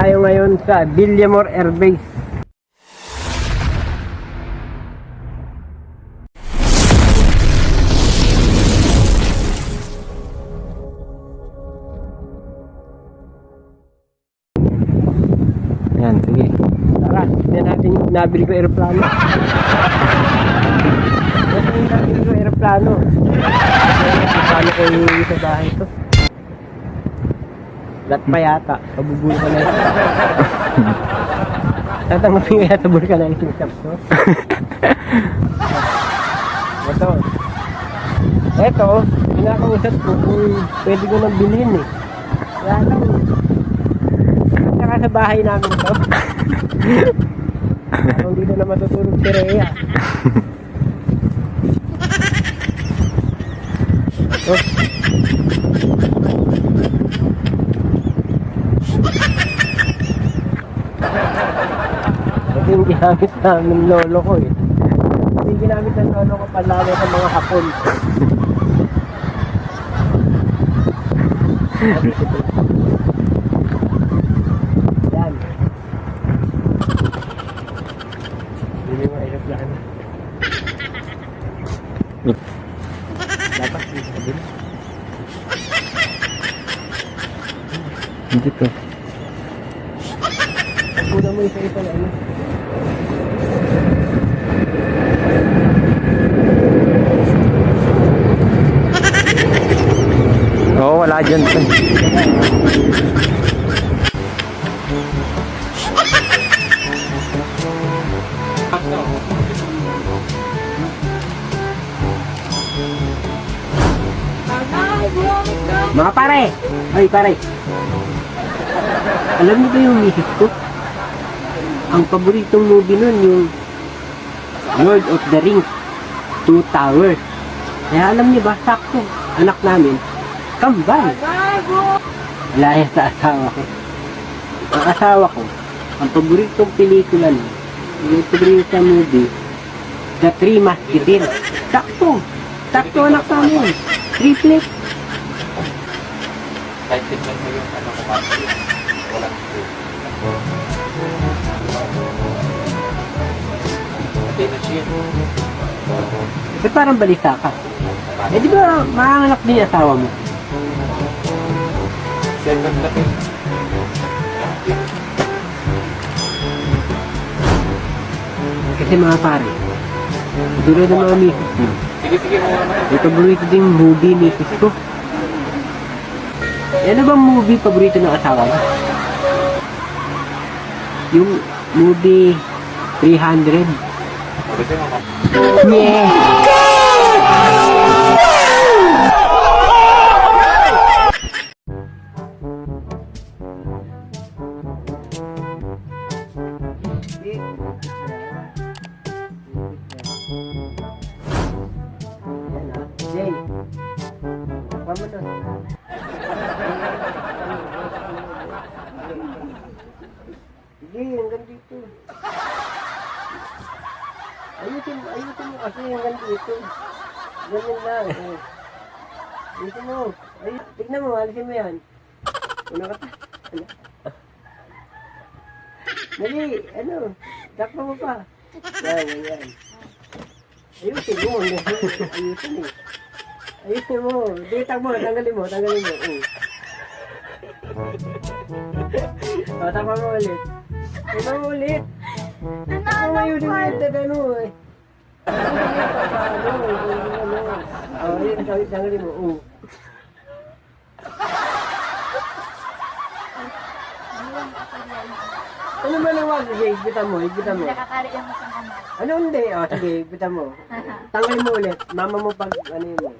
Tayo ngayon sa Villamor Air Base. Yan, sige. Tara, tignan natin yung nabili ko aeroplano. Ito yung nabili ko aeroplano. Paano ko yung sa bahay ito? Lahat pa yata. Kabubul ka na ito. Tatanggapin ko yata bul ka na yung shop to. Ito, pinakausap ko kung pwede ko nang bilhin eh. Kaya lang, saka sa bahay namin ito. Parang dito na matutulog si Rhea. Oh. Ito yung ginamit namin lolo ko eh. Ito yung ginamit ng lolo ko palalo ng mga hapon. Yan. Hindi mo aeroplano. Dapat dito din. Dito. Una mo isa-isa na ano. Oo, wala dyan. Mga pare! Ay pare! Alam niyo ba yung misis ko? Ang paboritong movie nun yung Lord of the Rings, Two Towers. Kaya alam niyo ba, sakto, anak namin, kambal. Wala yan sa asawa ko. Ang asawa ko, ang paboritong pelikula niya, yung paboritong movie, The Three Musketeers. Sakto! Sakto anak namin. Triplet. Kahit tignan mo yung ano kumati, walang food. Pati na siya. Ba't parang balita ka? Eh di ba maanganak din yung asawa mo? Second na rin. Kasi mga pare, duro ng mga misis mo. Sige mo naman. May paborito ding movie misis ko. Ano bang movie paborito ng asawa mo? Yung movie 300. Pwede mo naman. Yeah! Jay, paano na? Sige, hanggang dito. Ayusin mo kasi hanggang dito. Ganyan lang. Ayusin mo. Tignan mo, alisin mo yan. Una ka pa. Dali, takpa mo pa. Yan. Ayusin mo. Ayusin mo. Ayusin mo. Di, tanggalin mo. Takpa mo ulit. Takpa mo ulit. Ayusin mo yung tatano eh. Yun, tanggalin mo. Ano ba naman? Sige, higpitan mo. Nakakari lang mo sa kamay. Ano hindi? Sige, higpitan mo. Tanggalin mo ulit. Mama mo pag ano yun.